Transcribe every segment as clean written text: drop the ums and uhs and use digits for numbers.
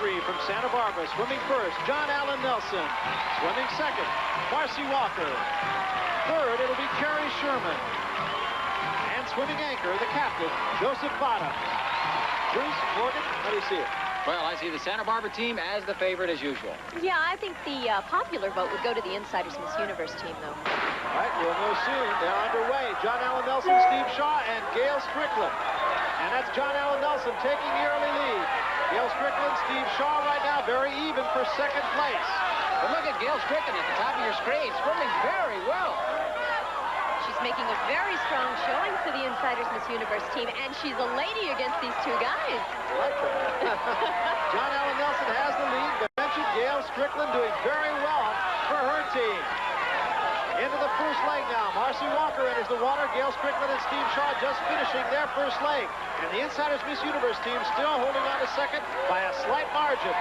entry from Santa Barbara. Swimming first, John Allen Nelson. Swimming second, Marcy Walker. Third, it'll be Carrie Sherman. And swimming anchor, the captain, Joseph Bottoms. Bruce, Morgan, how do you see it? Well, I see the Santa Barbara team as the favorite as usual. Yeah, I think the popular vote would go to the Insiders Miss Universe team, though. All right, we'll know soon. They're underway. John Allen Nelson, Steve Shaw, and Gail Strickland. And that's John Allen Nelson taking the early lead. Gail Strickland, Steve Shaw right now very even for second place. But look at Gail Strickland at the top of your screen, swimming very well. She's making a very strong showing for the Insiders Miss Universe team, and she's a lady against these two guys. I like that. John Allen Nelson has the lead, but mentioned Gail Strickland doing very well for her team. Into the first leg now. Marcy Walker enters the water. Gail Strickland and Steve Shaw just finishing their first leg. And the Insiders Miss Universe team still holding on to second by a slight margin.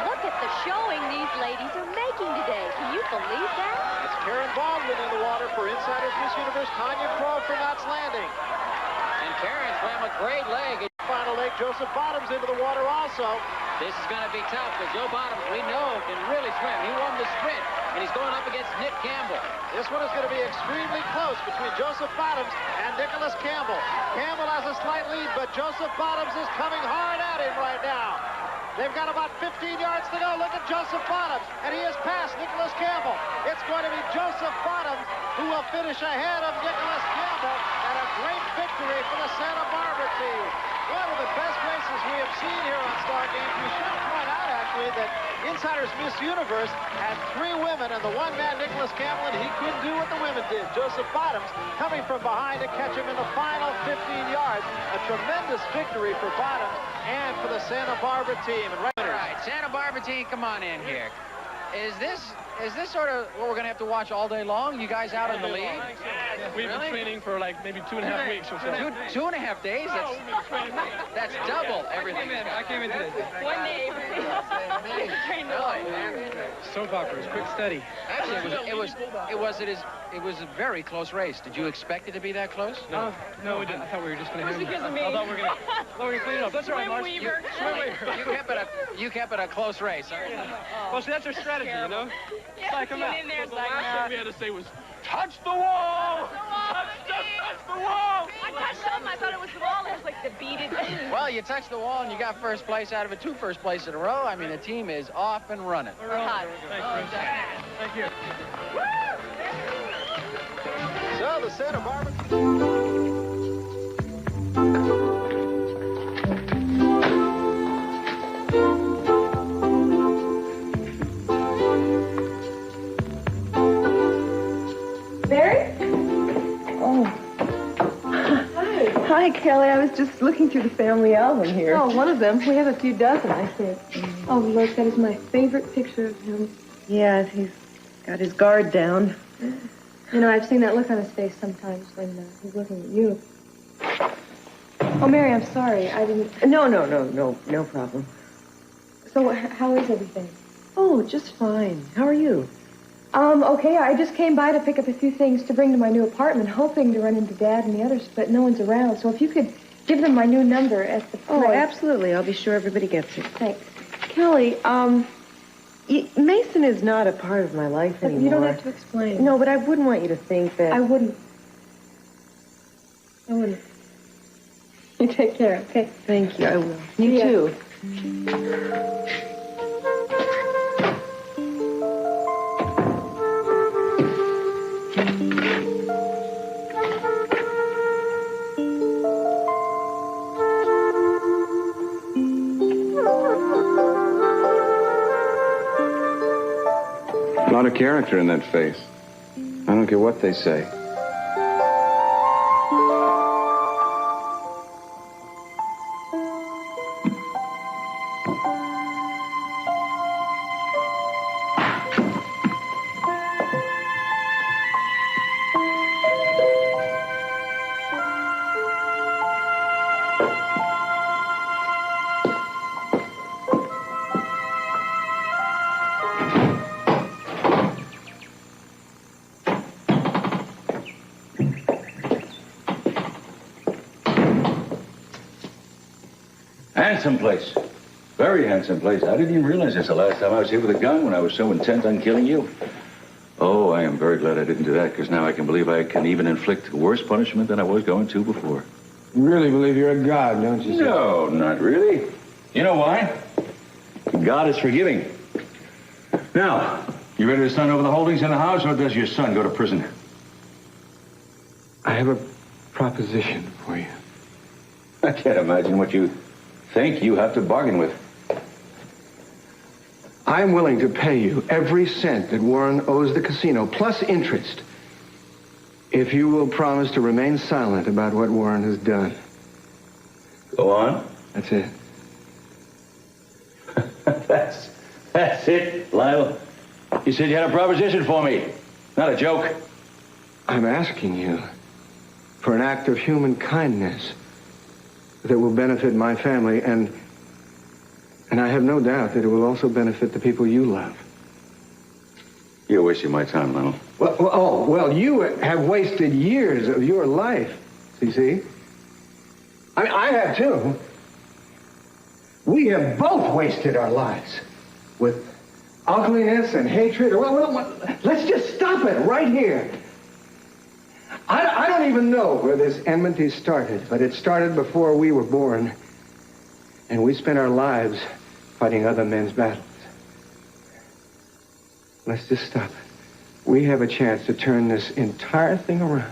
Look at the showing these ladies are making today. Can you believe that? That's Karen Baldwin in the water for Insiders Miss Universe. Tanya Crow for Knots Landing. And Karen swam a great leg. Final leg, Joseph Bottoms into the water also. This is going to be tough because Joe Bottoms, we know, can really swim. He won the sprint, and he's going up against Nick Campbell. This one is going to be extremely close between Joseph Bottoms and Nicholas Campbell. Campbell has a slight lead, but Joseph Bottoms is coming hard at him right now. They've got about 15 yards to go. Look at Joseph Bottoms, and he has passed Nicholas Campbell. It's going to be Joseph Bottoms who will finish ahead of Nicholas Campbell, and a great victory for the Santa Barbara team. One of the best races we have seen here on Star Games. We should point out, actually, that Insiders Miss Universe had 3 women, and the one man, Nicholas Campbell, and he couldn't do what the women did. Joseph Bottoms coming from behind to catch him in the final 15 yards. A tremendous victory for Bottoms and for the Santa Barbara team. And All right, Santa Barbara team, come on in here. Is this sort of what we're going to have to watch all day long? You guys out in the lead? We've been training for like maybe 2.5 weeks or so. 2.5 days? That's double everything. I came in today. 1 day. Soap operas, quick study. Actually, it was a very close race. Did you expect it to be that close? No, we didn't. I thought we were just going to Because of me. I thought we were going to clean it up. That's all right, Marcy. You kept it a close race. Well, see, that's our strategy, you know? Yeah, Psych 'em out. in there, The last thing we had to say was, touch the wall! Touch the wall! I touched something. I thought it was the wall. It was like the beaded. Well, you touched the wall and you got first place out of it, 2 first place in a row. I mean, the team is off and running. We're on. Thanks, Bruce. Thank you. So the Santa Barbara... Hi, Kelly. I was just looking through the family album here. Oh, one of them. We have a few dozen, I think. Oh, look, that is my favorite picture of him. Yes, he's got his guard down. You know, I've seen that look on his face sometimes when he's looking at you. Oh, Mary, I'm sorry. I didn't... No problem. So, how is everything? Oh, just fine. How are you? Okay, I just came by to pick up a few things to bring to my new apartment, hoping to run into Dad and the others, but no one's around. So if you could give them my new number at the place. Oh, absolutely. I'll be sure everybody gets it. Thanks. Kelly, Mason is not a part of my life anymore. You don't have to explain. No, but I wouldn't want you to think that... I wouldn't. You take care, okay? Thank you, I will. You too. A lot of character in that face. I don't care what they say. Handsome place. Very handsome place. I didn't even realize this the last time I was here with a gun when I was so intent on killing you. Oh, I am very glad I didn't do that, because now I can believe I can even inflict worse punishment than I was going to before. You really believe you're a god, don't you, sir? No, not really. You know why? God is forgiving. Now, you ready to sign over the holdings in the house, or does your son go to prison? I have a proposition for you. I can't imagine what you think you have to bargain with. I'm willing to pay you every cent that Warren owes the casino, plus interest, if you will promise to remain silent about what Warren has done. Go on. That's it. That's it, Lyle. You said you had a proposition for me. Not a joke. I'm asking you for an act of human kindness that will benefit my family, and I have no doubt that it will also benefit the people you love. You're wasting my time, Lionel. Well, you have wasted years of your life, CC. I mean, I have too. We have both wasted our lives with ugliness and hatred. Well, let's just stop it right here. I don't even know where this enmity started, but it started before we were born, and we spent our lives fighting other men's battles. Let's just stop it. We have a chance to turn this entire thing around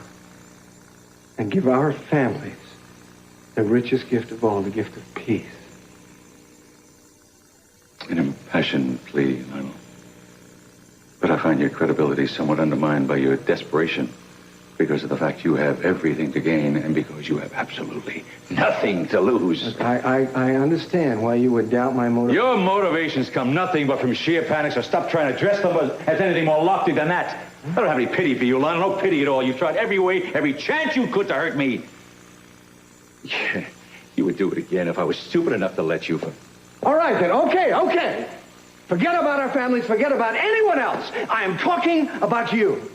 and give our families the richest gift of all, the gift of peace. An impassioned plea, Lionel. But I find your credibility somewhat undermined by your desperation because of the fact you have everything to gain and because you have absolutely nothing to lose. Look, I understand why you would doubt my motive. Your motivations come nothing but from sheer panic, so stop trying to dress them as anything more lofty than that. I don't have any pity for you, Lionel. No pity at all. You've tried every way, every chance you could to hurt me. Yeah, you would do it again if I was stupid enough to let you. All right, then. Okay. Forget about our families. Forget about anyone else. I am talking about you.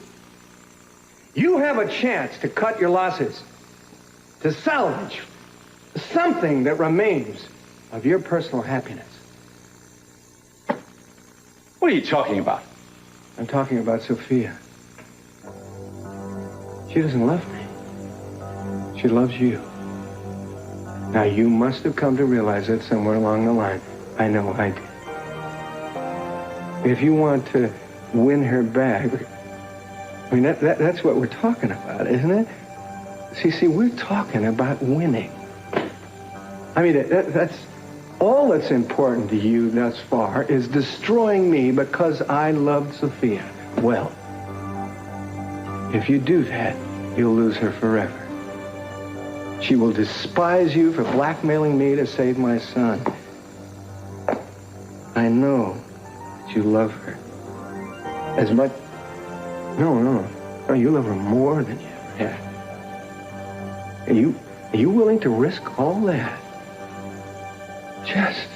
You have a chance to cut your losses, to salvage something that remains of your personal happiness. What are you talking about? I'm talking about Sophia. She doesn't love me. She loves you. Now, you must have come to realize that somewhere along the line. I know I did. If you want to win her back, I mean, that's what we're talking about, isn't it? See, we're talking about winning. I mean, that's all that's important to you thus far is destroying me because I loved Sophia. Well, if you do that, you'll lose her forever. She will despise you for blackmailing me to save my son. I know that you love her as much. No, you love her more than you ever have. Are you willing to risk all that just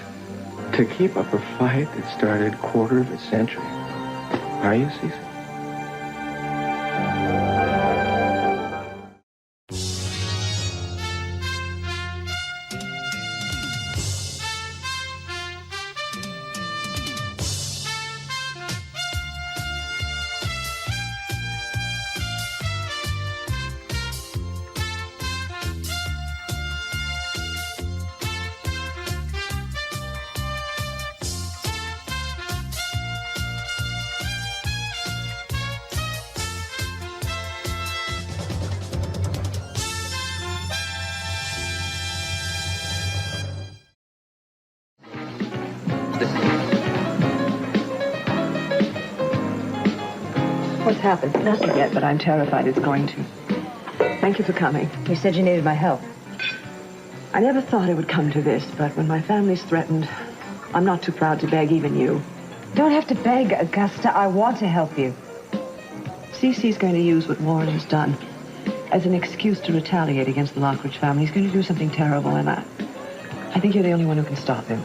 to keep up a fight that started a quarter of a century? Are you, Cecil? What's happened? Nothing yet, but I'm terrified it's going to. Thank you for coming. You said you needed my help. I never thought it would come to this, but when my family's threatened, I'm not too proud to beg even you. Don't have to beg, Augusta. I want to help you. Cece's going to use what Warren has done as an excuse to retaliate against the Lockridge family. He's going to do something terrible, and I think you're the only one who can stop him.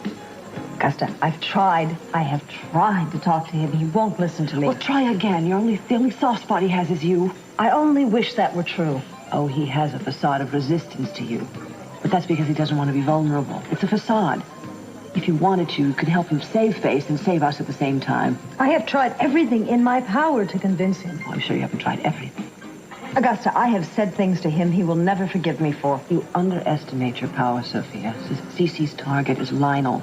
Augusta, I have tried to talk to him. He won't listen to me. Well, try again. The only soft spot he has is you. I only wish that were true. Oh, he has a facade of resistance to you. But that's because he doesn't want to be vulnerable. It's a facade. If you wanted to, you could help him save face and save us at the same time. I have tried everything in my power to convince him. I'm sure you haven't tried everything. Augusta, I have said things to him he will never forgive me for. You underestimate your power, Sophia. Cece's target is Lionel.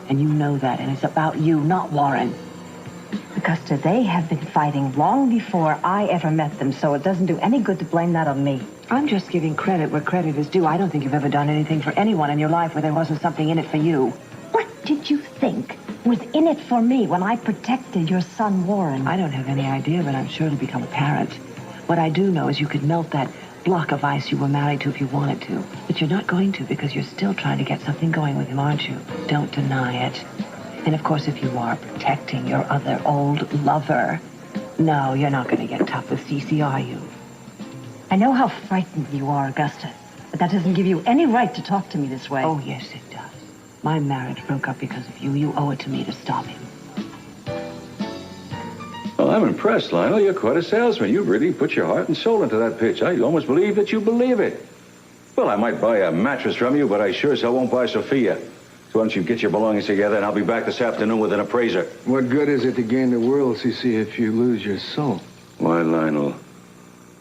And you know that, and it's about you, not Warren. Augusta, they have been fighting long before I ever met them, so it doesn't do any good to blame that on me. I'm just giving credit where credit is due. I don't think you've ever done anything for anyone in your life where there wasn't something in it for you. What did you think was in it for me when I protected your son, Warren? I don't have any idea, but I'm sure it'll become apparent. What I do know is you could melt that block of ice you were married to if you wanted to. But you're not going to because you're still trying to get something going with him, aren't you? Don't deny it. And of course, if you are protecting your other old lover, no, you're not going to get tough with Cece, are you? I know how frightened you are, Augusta, but that doesn't give you any right to talk to me this way. Oh, yes, it does. My marriage broke up because of you. You owe it to me to stop him. Well, I'm impressed, Lionel. You're quite a salesman. You really put your heart and soul into that pitch. I almost believe that you believe it. Well, I might buy a mattress from you, but I sure as hell won't buy Sophia. So why don't you get your belongings together, and I'll be back this afternoon with an appraiser. What good is it to gain the world, Cece, if you lose your soul? Why, Lionel,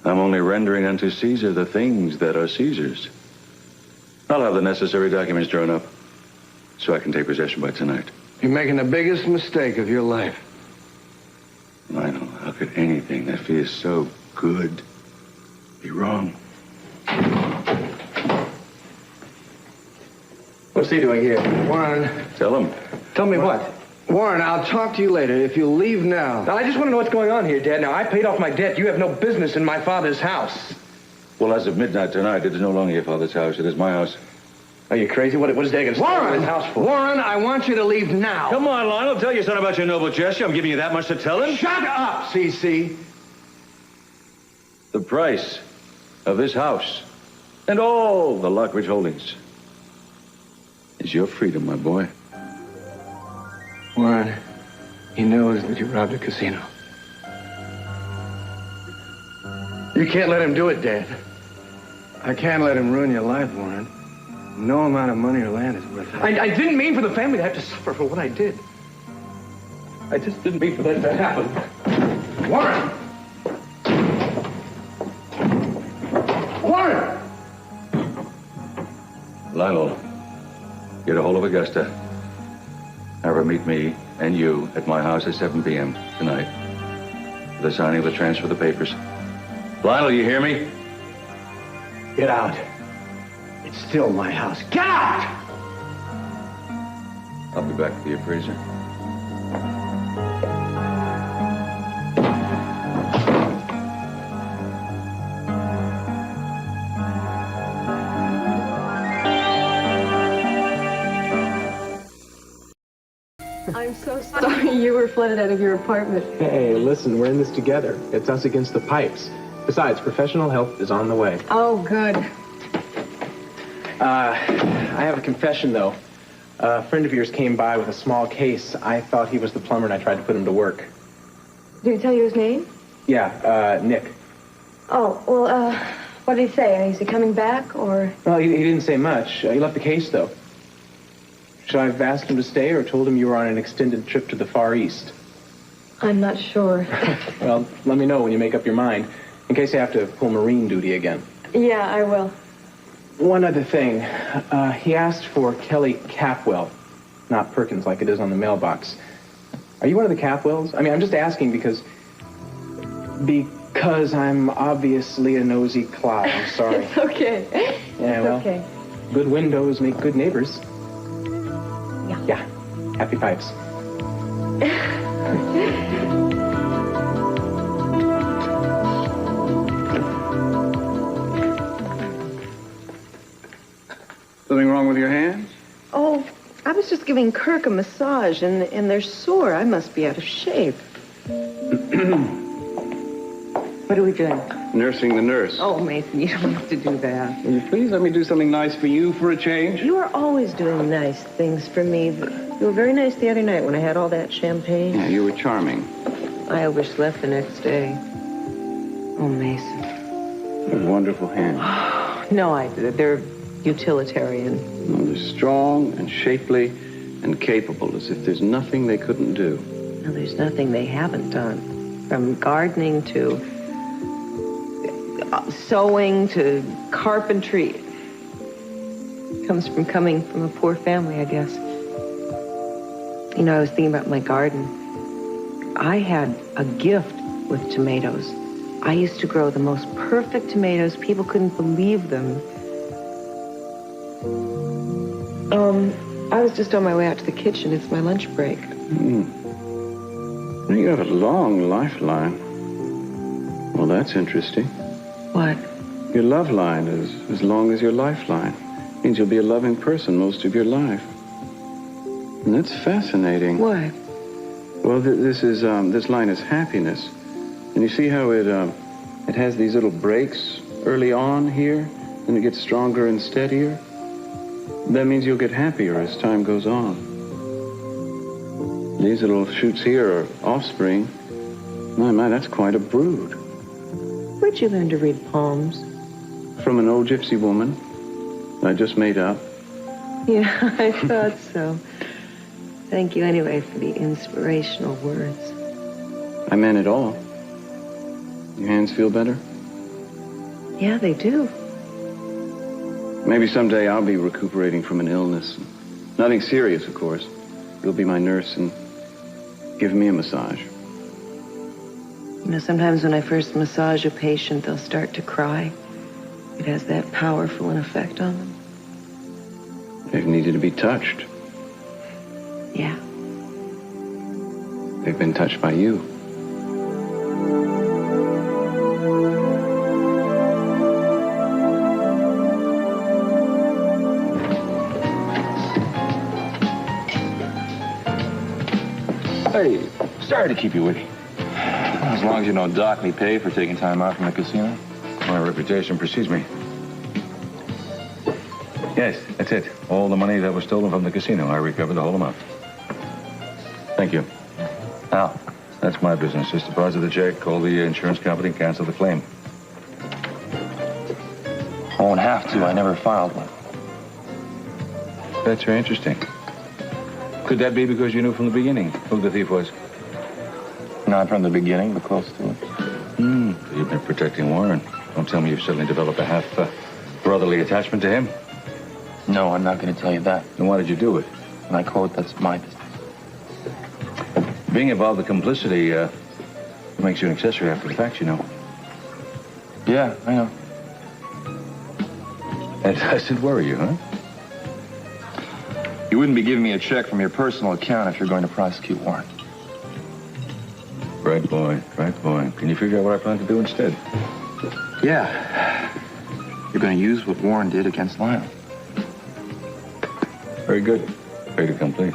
I'm only rendering unto Caesar the things that are Caesar's. I'll have the necessary documents drawn up so I can take possession by tonight. You're making the biggest mistake of your life. Lionel, how could anything that feels so good be wrong? What's he doing here? Warren. Tell him. Tell me what? Warren, I'll talk to you later if you'll leave now. Now, I just want to know what's going on here, Dad. Now, I paid off my debt. You have no business in my father's house. Well, as of midnight tonight, it is no longer your father's house. It is my house. Are you crazy? What is Dad going to stay in his house for? Warren, I want you to leave now. Come on, Lionel. Tell your son about your noble gesture. I'm giving you that much to tell him. Shut up, Cece. The price of this house and all the Lockridge holdings is your freedom, my boy. Warren, he knows that you robbed a casino. You can't let him do it, Dad. I can't let him ruin your life, Warren. No amount of money or land is worth it. I didn't mean for the family to have to suffer for what I did. I just didn't mean for that to happen. Warren! Warren! Lionel, get a hold of Augusta. Have her meet me and you at my house at 7 p.m. tonight for the signing of the transfer of the papers. Lionel, you hear me? Get out. It's still my house. Get out! I'll be back with the appraiser. I'm so sorry you were flooded out of your apartment. Hey, listen, we're in this together. It's us against the pipes. Besides, professional help is on the way. Oh, good. I have a confession, though. A friend of yours came by with a small case. I thought he was the plumber, and I tried to put him to work. Did he tell you his name? Yeah, Nick. Oh, well, what did he say? Is he coming back, or? Well, he didn't say much. He left the case, though. Should I have asked him to stay or told him you were on an extended trip to the Far East? I'm not sure. Well, let me know when you make up your mind, in case I have to pull Marine duty again. Yeah, I will. One other thing. He asked for Kelly Capwell, not Perkins like it is on the mailbox. Are you one of the Capwells? I mean, I'm just asking because I'm obviously a nosy clown. I'm sorry. It's okay. Yeah, well, okay. Good windows make good neighbors. Yeah. Happy pipes. Something wrong with your hands? Oh, I was just giving Kirk a massage, and they're sore. I must be out of shape. What are we doing? Nursing the nurse. Oh, Mason, you don't have to do that. Will you please let me do something nice for you for a change? You are always doing nice things for me. You were very nice the other night when I had all that champagne. Yeah, you were charming. I overslept the next day. Oh, Mason. You have wonderful hands. No, they're utilitarian. Well, they're strong and shapely and capable, as if there's nothing they couldn't do. Well, there's nothing they haven't done. From gardening to sewing to carpentry. It comes from coming from a poor family, I guess. You know, I was thinking about my garden. I had a gift with tomatoes. I used to grow the most perfect tomatoes. People couldn't believe them. I was just on my way out to the kitchen. It's my lunch break. You have a long lifeline. Well, that's interesting. What? Your love line is as long as your lifeline. Means you'll be a loving person most of your life. And that's fascinating. Why? Well, this line is happiness. And you see how it has these little breaks early on here, and it gets stronger and steadier? That means you'll get happier as time goes on. These little shoots here are offspring. My, that's quite a brood. Where'd you learn to read palms? From an old gypsy woman I just made up. Yeah, I thought so. Thank you anyway for the inspirational words. I meant it all. Your hands feel better? Yeah, they do. Maybe someday I'll be recuperating from an illness. Nothing serious, of course. You'll be my nurse and give me a massage. You know, sometimes when I first massage a patient, they'll start to cry. It has that powerful an effect on them. They've needed to be touched. Yeah. They've been touched by you. Hey, sorry to keep you waiting. As long as you don't dock me pay for taking time out from the casino. My reputation precedes me. Yes, that's it. All the money that was stolen from the casino, I recovered the whole amount. Thank you. Now, that's my business. Just deposit the check, call the insurance company, and cancel the claim. I won't have to. I never filed one. That's very interesting. Could that be because you knew from the beginning who the thief was? Not from the beginning, but close to it. You've been protecting Warren. Don't tell me you've suddenly developed a half-brotherly attachment to him. No, I'm not going to tell you that. Then why did you do it? And I quote, that's my business. Being involved in complicity makes you an accessory after the fact, you know. Yeah, I know. That doesn't worry you, huh? You wouldn't be giving me a check from your personal account if you're going to prosecute Warren. Right, boy. Right, boy. Can you figure out what I plan to do instead? Yeah. You're going to use what Warren did against Lionel. Very good. Fait accompli.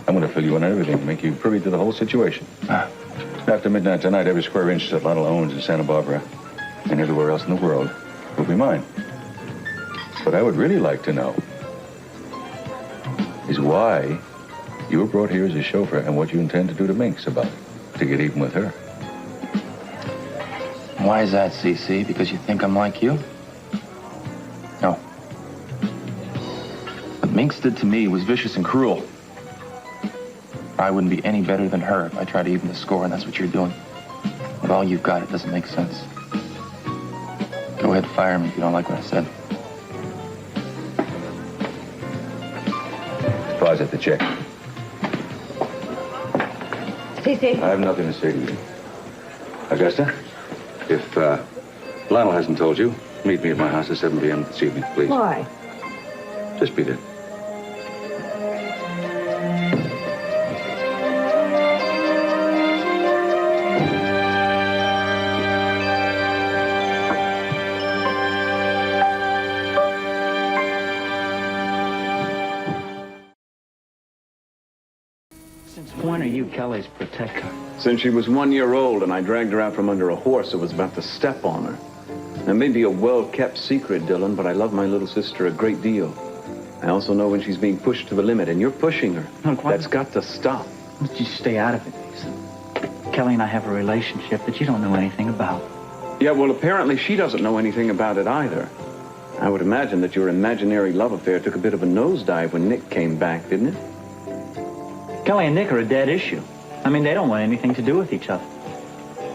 I'm going to fill you in on everything, make you privy to the whole situation. After midnight tonight, every square inch that Lionel owns in Santa Barbara and everywhere else in the world will be mine. What I would really like to know is why you were brought here as a chauffeur and what you intend to do to Minx about it, to get even with her. Why is that, CC? Because you think I'm like you? No. What Minx did to me was vicious and cruel. I wouldn't be any better than her if I tried to even the score, and that's what you're doing. With all you've got, it doesn't make sense. Go ahead, fire me if you don't like what I said. Deposit the check. Cece. I have nothing to say to you. Augusta, if Lionel hasn't told you, meet me at my house at 7 p.m. this evening, please. Why? Just be there. When are you Kelly's protector? Since she was 1 year old and I dragged her out from under a horse that was about to step on her. Now, maybe a well-kept secret, Dylan, but I love my little sister a great deal. I also know when she's being pushed to the limit, and you're pushing her. Look, that's got to stop. Why don't you stay out of it, Lisa? Kelly and I have a relationship that you don't know anything about. Yeah, well, apparently she doesn't know anything about it either. I would imagine that your imaginary love affair took a bit of a nosedive when Nick came back, didn't it? Kelly and Nick are a dead issue. I mean, they don't want anything to do with each other.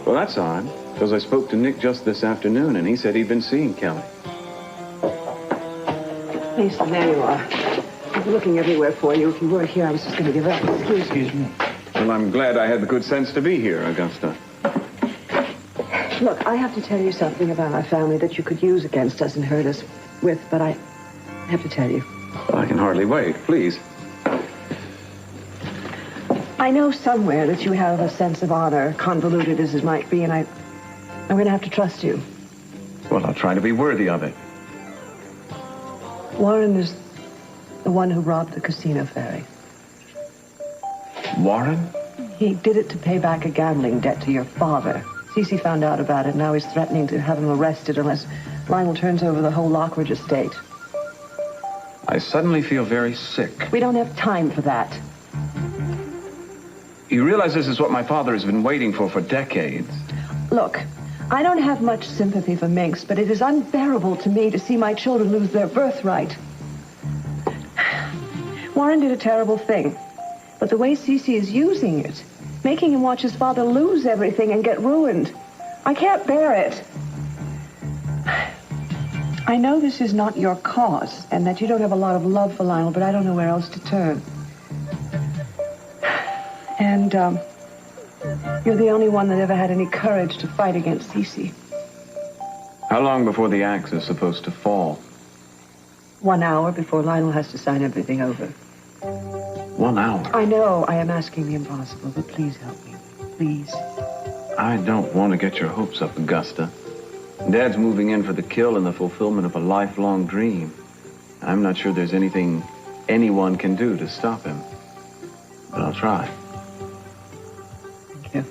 Well, that's odd, because I spoke to Nick just this afternoon, and he said he'd been seeing Kelly. Lisa, there you are. I've been looking everywhere for you. If you weren't here, I was just going to give up. Excuse me. Well, I'm glad I had the good sense to be here, Augusta. Look, I have to tell you something about our family that you could use against us and hurt us with, but I have to tell you. Well, I can hardly wait. Please. I know somewhere that you have a sense of honor, convoluted as it might be, and I'm going to have to trust you. Well, I'll try to be worthy of it. Warren is the one who robbed the casino ferry. Warren? He did it to pay back a gambling debt to your father. Cece found out about it. Now he's threatening to have him arrested unless Lionel turns over the whole Lockridge estate. I suddenly feel very sick. We don't have time for that. You realize this is what my father has been waiting for decades. Look, I don't have much sympathy for Minx, but it is unbearable to me to see my children lose their birthright. Warren did a terrible thing, but the way Cece is using it, making him watch his father lose everything and get ruined, I can't bear it. I know this is not your cause, and that you don't have a lot of love for Lionel, but I don't know where else to turn. And, you're the only one that ever had any courage to fight against Cece. How long before the axe is supposed to fall? 1 hour before Lionel has to sign everything over. 1 hour? I know I am asking the impossible, but please help me. Please. I don't want to get your hopes up, Augusta. Dad's moving in for the kill and the fulfillment of a lifelong dream. I'm not sure there's anything anyone can do to stop him. But I'll try. Thank you.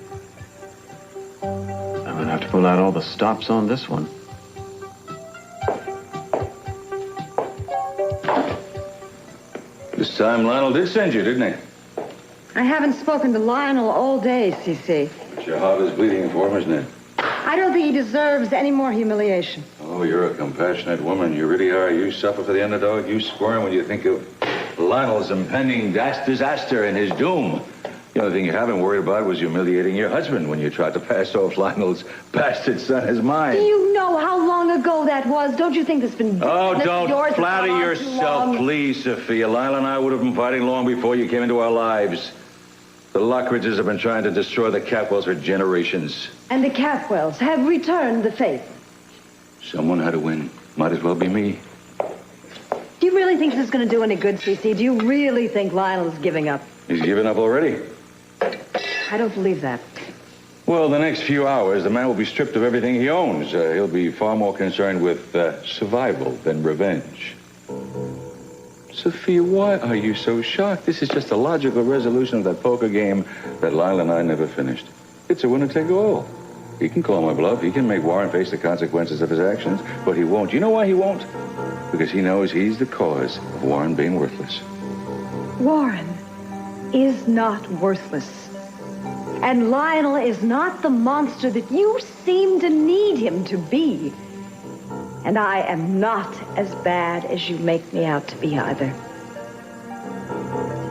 I'm gonna have to pull out all the stops on this one. This time Lionel did send you, didn't he? I haven't spoken to Lionel all day, Cece. But your heart is bleeding for him, isn't it? I don't think he deserves any more humiliation. Oh, you're a compassionate woman. You really are. You suffer for the underdog. You squirm when you think of Lionel's impending disaster and his doom. The only thing you haven't worried about was humiliating your husband when you tried to pass off Lionel's bastard son as mine. Do you know how long ago that was? Don't you think that's been... Oh, don't flatter yourself, please, Sophia. Lionel and I would have been fighting long before you came into our lives. The Lockridges have been trying to destroy the Capwells for generations. And the Capwells have returned the faith. Someone had to win. Might as well be me. Do you really think this is going to do any good, Cece? Do you really think Lionel's giving up? He's given up already. I don't believe that. Well, the next few hours, the man will be stripped of everything he owns. He'll be far more concerned with survival than revenge. Sophia, why are you so shocked? This is just a logical resolution of that poker game that Lyle and I never finished. It's a winner-take-all. He can call my bluff. He can make Warren face the consequences of his actions, but he won't. You know why he won't? Because he knows he's the cause of Warren being worthless. Warren is not worthless. And Lionel is not the monster that you seem to need him to be. And I am not as bad as you make me out to be either.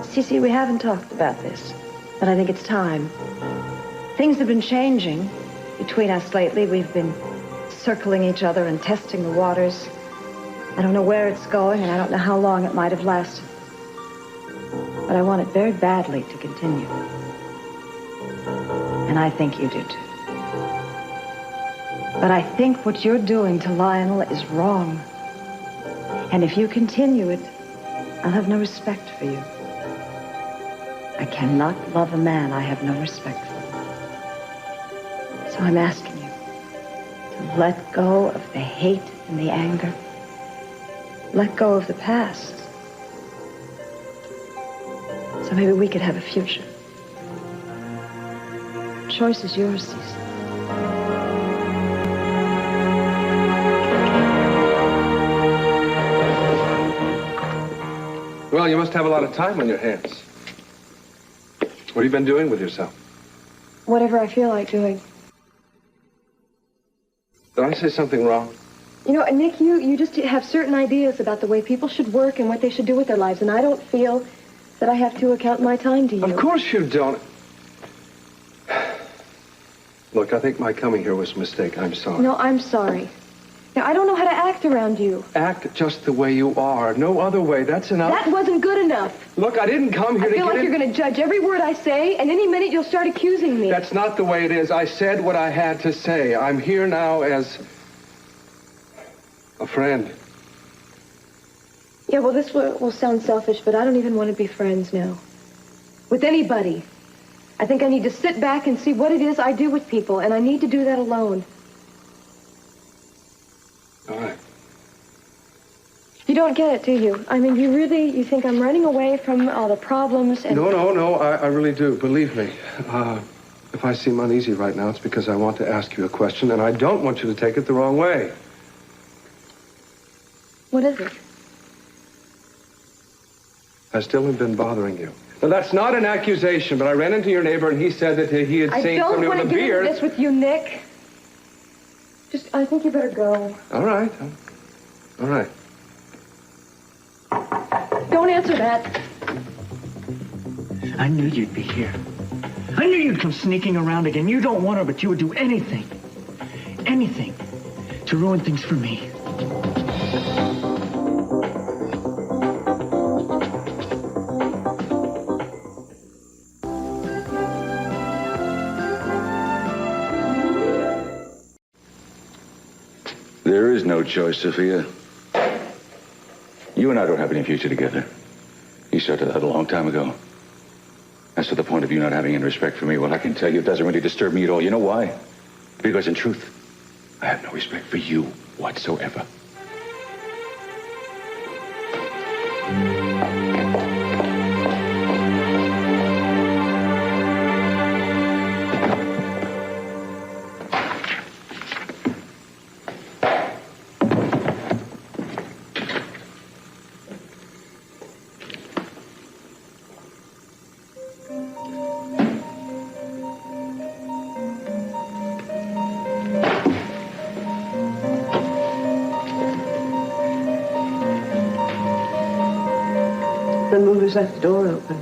Cece, we haven't talked about this, but I think it's time. Things have been changing between us lately. We've been circling each other and testing the waters. I don't know where it's going, and I don't know how long it might have lasted. But I want it very badly to continue. And I think you do too. But I think what you're doing to Lionel is wrong. And if you continue it, I'll have no respect for you. I cannot love a man I have no respect for. So I'm asking you to let go of the hate and the anger. Let go of the past. So maybe we could have a future. The choice is yours, Cece. Well, you must have a lot of time on your hands. What have you been doing with yourself? Whatever I feel like doing. Did I say something wrong? You know, Nick, you just have certain ideas about the way people should work and what they should do with their lives, and I don't feel that I have to account my time to you. Of course you don't. Look, I think my coming here was a mistake. I'm sorry. No, I'm sorry. Now, I don't know how to act around you. Act just the way you are. No other way. That's enough. That wasn't good enough. Look, I didn't come here to get I feel like you're going to judge every word I say, and any minute you'll start accusing me. That's not the way it is. I said what I had to say. I'm here now as a friend. Yeah, well, this will sound selfish, but I don't even want to be friends now. With anybody. I think I need to sit back and see what it is I do with people, and I need to do that alone. All right. You don't get it, do you? I mean, you think I'm running away from all the problems and... No, I really do. Believe me. If I seem uneasy right now, it's because I want to ask you a question, and I don't want you to take it the wrong way. What is it? I still have been bothering you. Now, that's not an accusation, but I ran into your neighbor, and he said that he had seen somebody with a beard. I don't want to get into this with you, Nick. I think you better go. All right. All right. Don't answer that. I knew you'd be here. I knew you'd come sneaking around again. You don't want her, but you would do anything to ruin things for me. There is no choice, Sophia. You and I don't have any future together. You started that a long time ago. As to the point of you not having any respect for me, well, I can tell you it doesn't really disturb me at all. You know why? Because in truth, I have no respect for you whatsoever. The movers left the door open.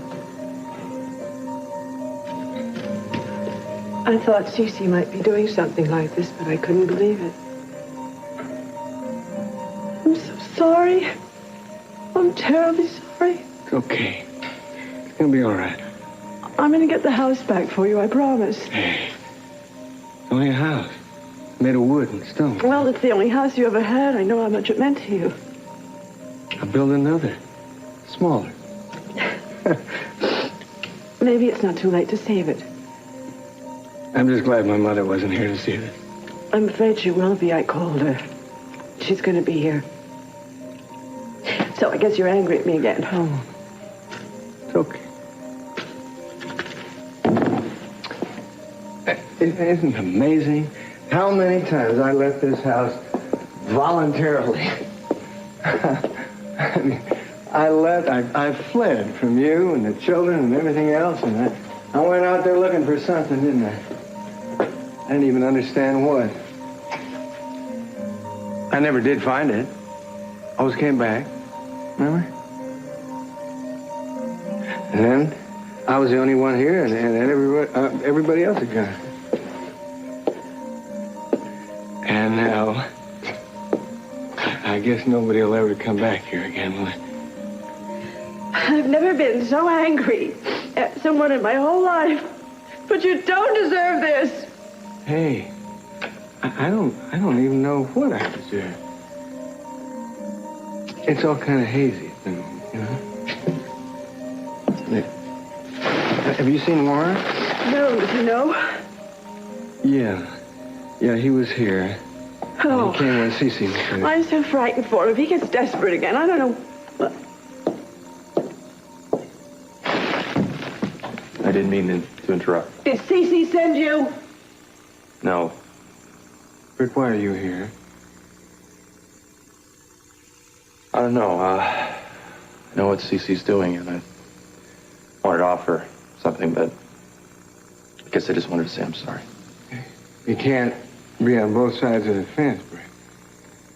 I thought Cece might be doing something like this, but I couldn't believe it. I'm so sorry. I'm terribly sorry. It's okay. It's gonna be all right. I'm gonna get the house back for you, I promise. Hey, it's only a house. Made of wood and stone. Well, it's the only house you ever had. I know how much it meant to you. I'll build another. Smaller. Maybe it's not too late to save it. I'm just glad my mother wasn't here to see this. I'm afraid she will be. I called her. She's going to be here. So I guess you're angry at me again. Oh, it's okay. Isn't it amazing how many times I left this house voluntarily? I mean, I fled from you and the children and everything else, and I went out there looking for something, didn't I? I didn't even understand what. I never did find it. Always came back. Remember? And then I was the only one here, and everybody else had gone. And now, I guess nobody will ever come back here again, will it? I've never been so angry at someone in my whole life. But you don't deserve this. Hey, I don't even know what I deserve. It's all kind of hazy, you know? Have you seen Warren? No, did you know? Yeah, he was here. Oh. He came when Cece was here. I'm so frightened for him. If he gets desperate again, I don't know. I didn't mean to interrupt. Did Cece send you? No. Rick, why are you here? I don't know. I know what Cece's doing, and I wanted to offer something, but I guess I just wanted to say I'm sorry. You can't be on both sides of the fence, Rick.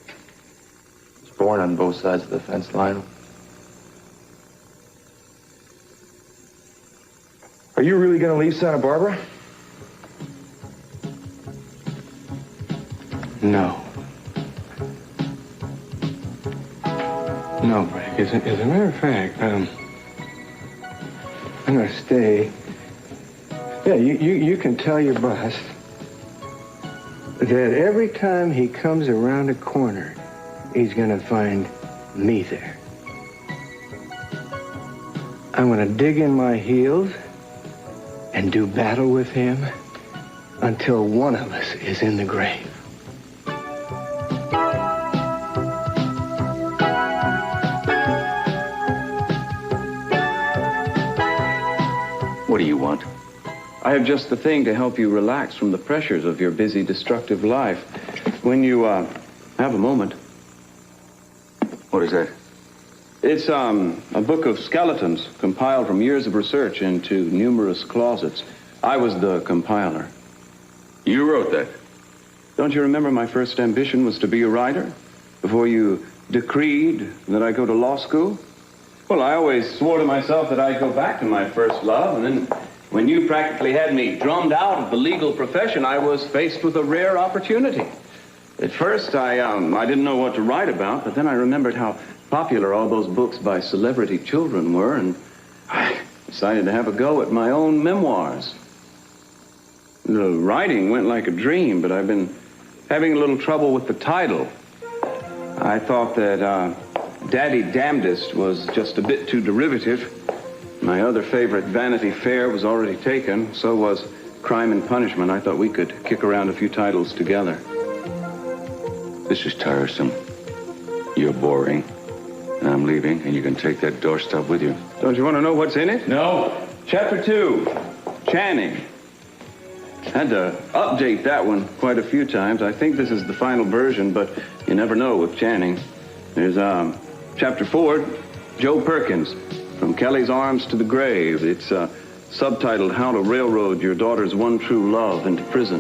I was born on both sides of the fence, Lionel. Are you really going to leave Santa Barbara? No. No, Brick. As a matter of fact, I'm going to stay. Yeah, you can tell your boss that every time he comes around a corner, he's going to find me there. I'm going to dig in my heels and do battle with him until one of us is in the grave. What do you want? I have just the thing to help you relax from the pressures of your busy, destructive life. When you, have a moment. What is that? It's, a book of skeletons compiled from years of research into numerous closets. I was the compiler. You wrote that? Don't you remember my first ambition was to be a writer? Before you decreed that I go to law school? Well, I always swore to myself that I'd go back to my first love, and then when you practically had me drummed out of the legal profession, I was faced with a rare opportunity. At first, I didn't know what to write about, but then I remembered how popular all those books by celebrity children were, and I decided to have a go at my own memoirs. The writing went like a dream, but I've been having a little trouble with the title. I thought that Daddy Damnedest was just a bit too derivative. My other favorite, Vanity Fair, was already taken. So was Crime and Punishment. I thought we could kick around a few titles together. This is tiresome. You're boring. And I'm leaving, and you can take that doorstop with you. Don't you want to know what's in it? No. Chapter 2, Channing. Had to update that one quite a few times. I think this is the final version, but you never know with Channing. There's Chapter 4, Joe Perkins, From Kelly's Arms to the Grave. It's subtitled How to Railroad Your Daughter's One True Love into Prison.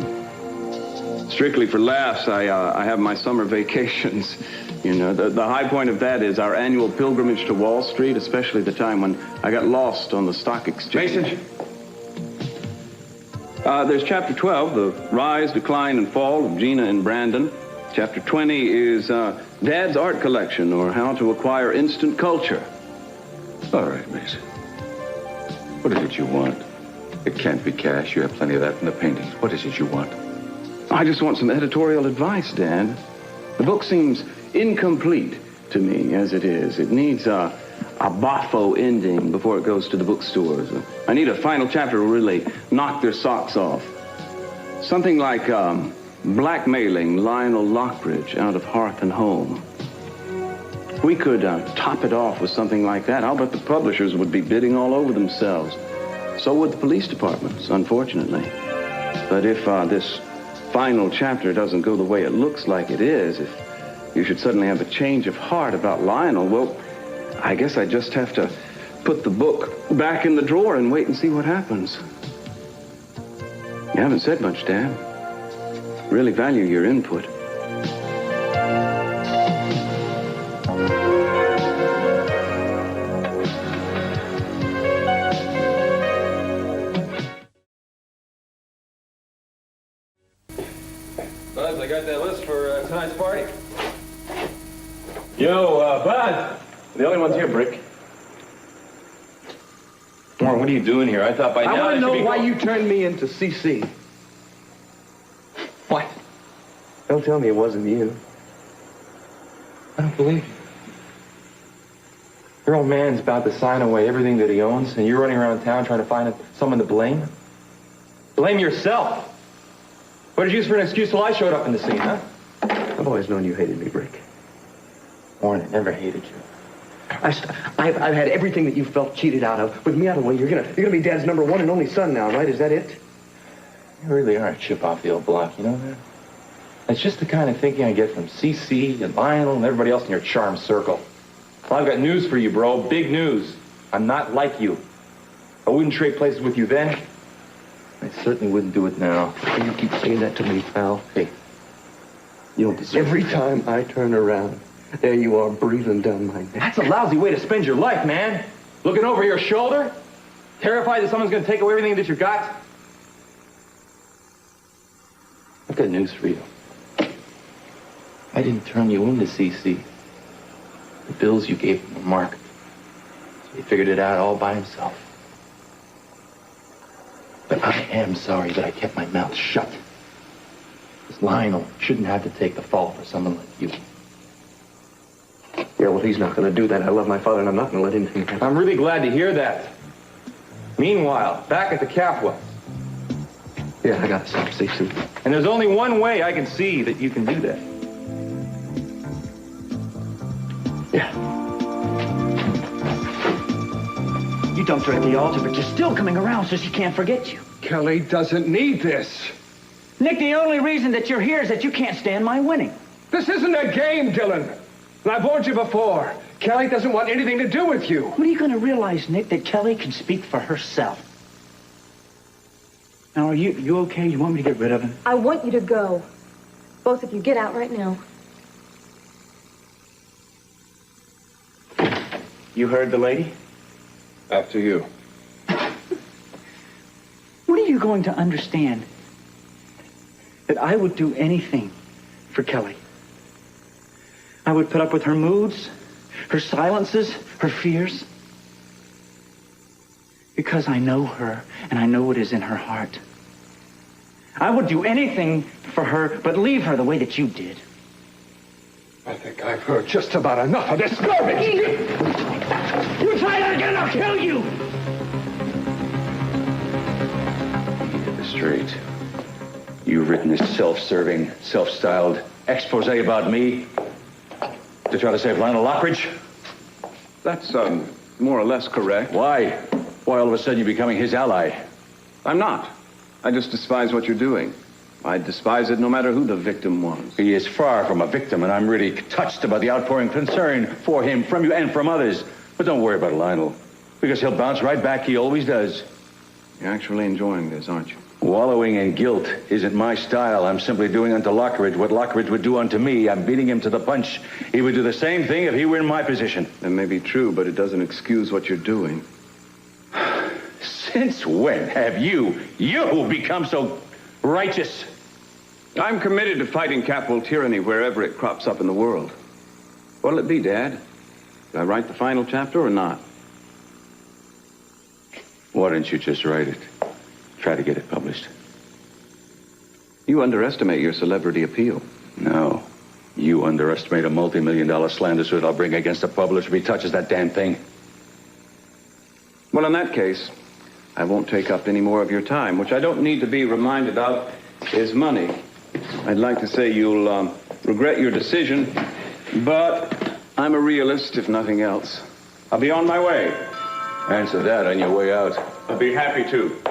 Strictly for laughs, I have my summer vacations. You know, the high point of that is our annual pilgrimage to Wall Street, especially the time when I got lost on the stock exchange. Mason? There's Chapter 12, The Rise, Decline, and Fall of Gina and Brandon. Chapter 20 is Dad's Art Collection, or How to Acquire Instant Culture. All right, Mason. What is it you want? It can't be cash. You have plenty of that in the paintings. What is it you want? I just want some editorial advice, Dan. The book seems incomplete to me as it is. It needs a boffo ending before it goes to the bookstores. I need a final chapter to really knock their socks off. Something like blackmailing Lionel Lockridge out of Hearth and Home. If we could top it off with something like that, I'll bet the publishers would be bidding all over themselves. So would the police departments, unfortunately. But if this final chapter doesn't go the way it looks like it is, if you should suddenly have a change of heart about Lionel, well, I guess I just have to put the book back in the drawer and wait and see what happens. You haven't said much, Dan. Really value your input. Buzz, I got that list for tonight's party. Yo, Buzz! The only one's here, Brick. Warren, what are you doing here? I thought by now I want to know why home. you turned me into CC. What? Don't tell me it wasn't you. I don't believe you. Your old man's about to sign away everything that he owns, and you're running around town trying to find someone to blame? Blame yourself! What did you use for an excuse till I showed up in the scene, huh? I've always known you hated me, Brick. Warren, I never hated you. I've had everything that you felt cheated out of. With me out of the way, you're gonna be Dad's number one and only son now, right? Is that it? You really are a chip off the old block, you know that? It's just the kind of thinking I get from CC and Lionel and everybody else in your charm circle. Well, I've got news for you, bro. Big news. I'm not like you. I wouldn't trade places with you then. I certainly wouldn't do it now. You keep saying that to me, pal. Hey, you don't deserve Every it. time I turn around, there you are breathing down my neck. That's a lousy way to spend your life, man. Looking over your shoulder. Terrified that someone's going to take away everything that you got? I've got news for you. I didn't turn you into CC. The bills you gave him were marked. So he figured it out all by himself. But I am sorry that I kept my mouth shut. This Lionel shouldn't have to take the fall for someone like you. Yeah, well, he's not going to do that. I love my father, and I'm not going to let anything happen. I'm really glad to hear that. Meanwhile, back at the Capwell. Yeah, I got to see CC. And there's only one way I can see that you can do that. You dumped her at the altar, but you're still coming around so she can't forget you. Kelly doesn't need this. Nick, the only reason that you're here is that you can't stand my winning. This isn't a game, Dylan. And I've warned you before. Kelly doesn't want anything to do with you. When are you going to realize, Nick, that Kelly can speak for herself? Now, are you okay? You want me to get rid of him? I want you to go. Both of you, get out right now. You heard the lady? After you. When are you going to understand that I would do anything for Kelly? I would put up with her moods, her silences, her fears. Because I know her and I know what is in her heart. I would do anything for her but leave her the way that you did. I think I've heard just about enough of this garbage. You try that again, I'll kill you! Get this straight. You've written this self-serving, self-styled expose about me to try to save Lionel Lockridge? That's, more or less correct. Why? Why all of a sudden you're becoming his ally? I'm not. I just despise what you're doing. I despise it no matter who the victim was. He is far from a victim, and I'm really touched about the outpouring concern for him from you and from others. But don't worry about Lionel, because he'll bounce right back. He always does. You're actually enjoying this, aren't you? Wallowing in guilt isn't my style. I'm simply doing unto Lockridge what Lockridge would do unto me. I'm beating him to the punch. He would do the same thing if he were in my position. That may be true, but it doesn't excuse what you're doing. Since when have you become so righteous? I'm committed to fighting Capwell tyranny wherever it crops up in the world. What'll it be, Dad? Did I write the final chapter or not? Why don't you just write it? Try to get it published. You underestimate your celebrity appeal. No. You underestimate a multi-million-dollar slander suit I'll bring against a publisher if he touches that damn thing. Well, in that case, I won't take up any more of your time, which I don't need to be reminded of is money. I'd like to say you'll regret your decision, but I'm a realist, if nothing else. I'll be on my way. Answer that on your way out. I'll be happy to.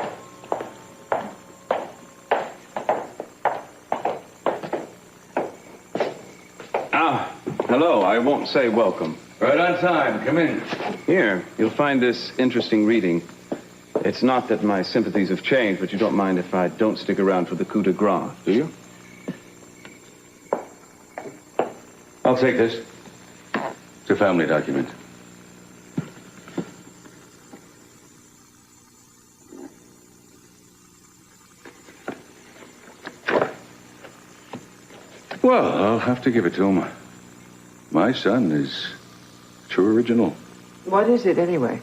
Hello, I won't say welcome. Right on time. Come in. Here, you'll find this interesting reading. It's not that my sympathies have changed, but you don't mind if I don't stick around for the coup de grace, do you? I'll take this. It's a family document. Well, I'll have to give it to him. My son is true original. What is it, anyway?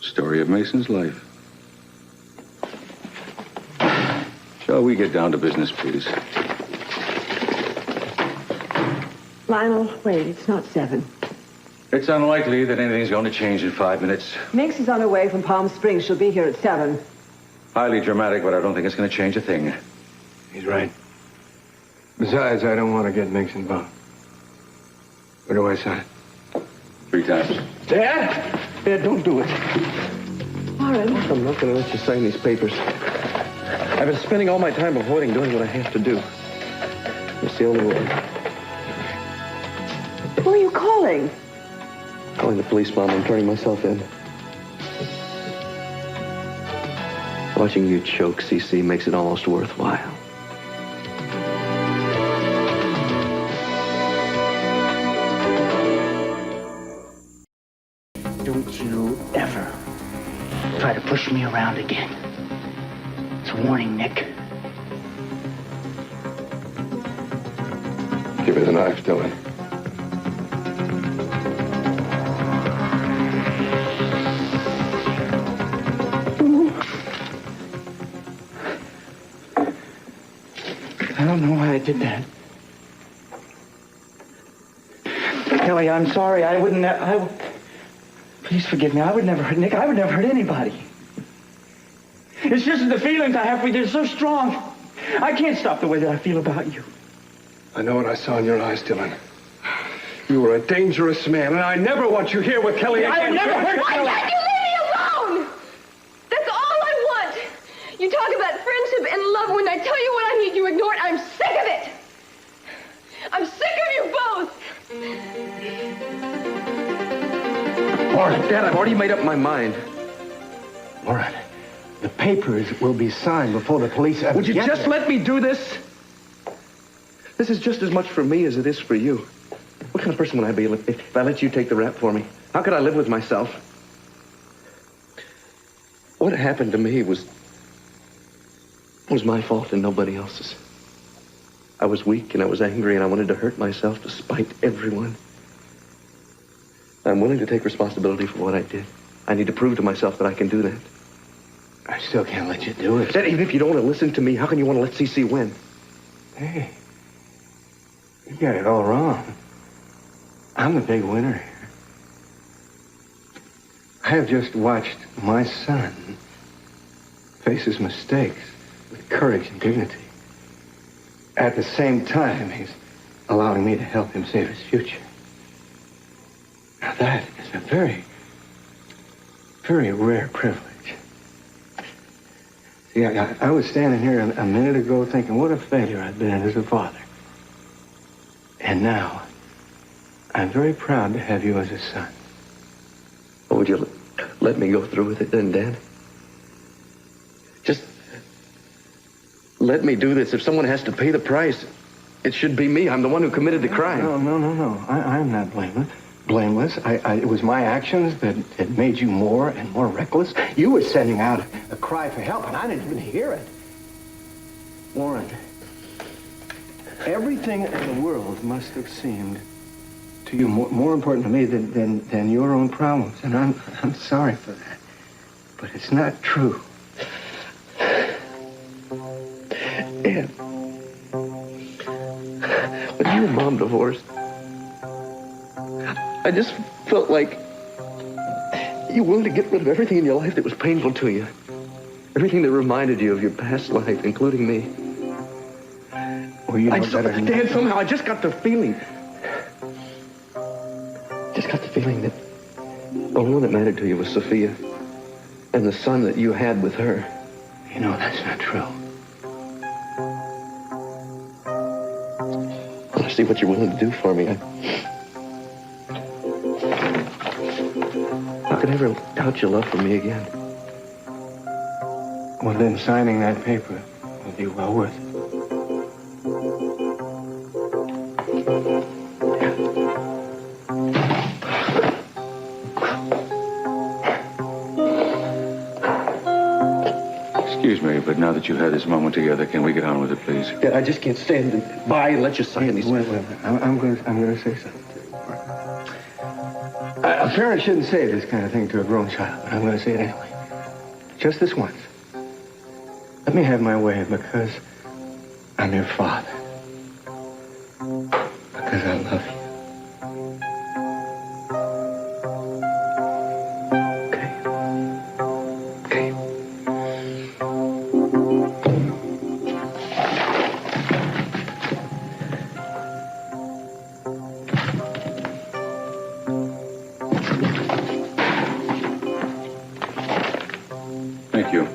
Story of Mason's life. Shall we get down to business, please? Lionel, wait, it's not 7. It's unlikely that anything's going to change in 5 minutes. Minx is on her way from Palm Springs. She'll be here at 7. Highly dramatic, but I don't think it's going to change a thing. He's right. Besides, I don't want to get Minx involved. Where do I sign? 3 times. Dad? Dad, don't do it. Warren. I'm not going to let you sign these papers. I've been spending all my time avoiding doing what I have to do. It's the only way. Who are you calling? Calling the police, Mom. I'm turning myself in. Watching you choke, CC, makes it almost worthwhile. Don't you ever around again. It's a warning, Nick. Give me the knife, Dylan. I don't know why I did that. Kelly, I'm sorry. I wouldn't. Please forgive me. I would never hurt Nick. I would never hurt anybody. It's just the feelings I have for you. They're so strong. I can't stop the way that I feel about you. I know what I saw in your eyes, Dylan. You were a dangerous man, and I never want you here with Kelly again. I would never hurt Kelly. Why can't you leave me alone? That's all I want. You talk about friendship and love. When I tell you what I need, you ignore it. I'm sick of it. I'm sick of you both. Warren, Dad, I've already made up my mind. Warren, the papers will be signed before the police ever Would you get just there. let me do this? This is just as much for me as it is for you. What kind of person would I be if I let you take the rap for me? How could I live with myself? What happened to me was my fault and nobody else's. I was weak and I was angry and I wanted to hurt myself to spite everyone. I'm willing to take responsibility for what I did. I need to prove to myself that I can do that. I still can't let you do it. Dad, even if you don't want to listen to me, how can you want to let CC win? Hey, you got it all wrong. I'm the big winner here. I have just watched my son face his mistakes with courage and dignity. At the same time, he's allowing me to help him save his future. Now that is a very, very rare privilege. See, I was standing here a minute ago thinking what a failure I've been as a father. And now, I'm very proud to have you as a son. Or would you let me go through with it then, Dad? Just let me do this. If someone has to pay the price, it should be me. I'm the one who committed the crime. No. I'm not blameless. It was my actions that made you more and more reckless. You were sending out a cry for help, and I didn't even hear it. Warren, everything in the world must have seemed to you more important to me than your own problems, and I'm sorry for that. But it's not true. Dad, when you and Mom divorced, I just felt like you wanted to get rid of everything in your life that was painful to you. Everything that reminded you of your past life, including me. Well, you know better than Dad, somehow I just got the feeling. That the only one that mattered to you was Sophia. And the son that you had with her. You know, that's not true. Well, I see what you're willing to do for me. How could I ever doubt your love for me again? Well, then signing that paper will be well worth it. Excuse me, but now that you've had this moment together, can we get on with it, please? Dad, I just can't stand by and let you sign these. Wait. I'm going to say something. A parent shouldn't say this kind of thing to a grown child, but I'm going to say it anyway. Just this once. Let me have my way because I'm your father. Because I love you. Thank you.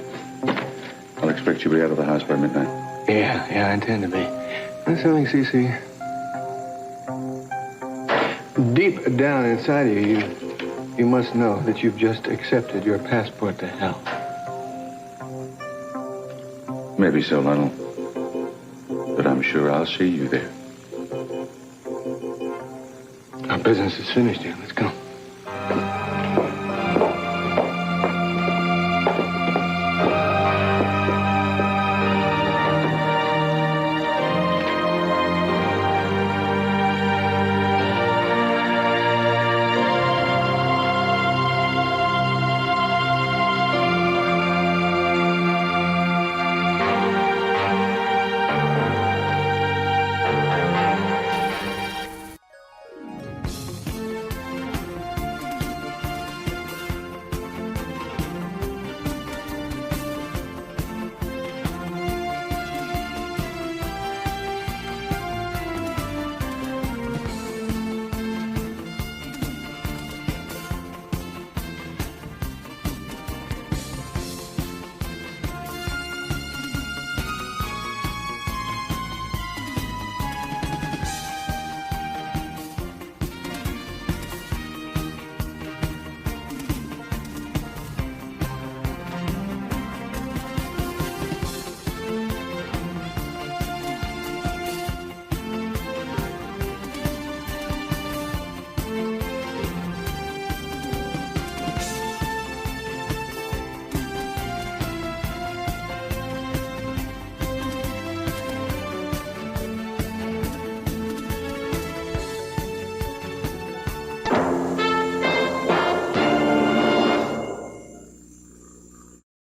I'll expect you to be out of the house by midnight. Yeah, I intend to be. There's something, Cece. Deep down inside of you, you must know that you've just accepted your passport to hell. Maybe so, Lionel. But I'm sure I'll see you there. Our business is finished here. Let's go.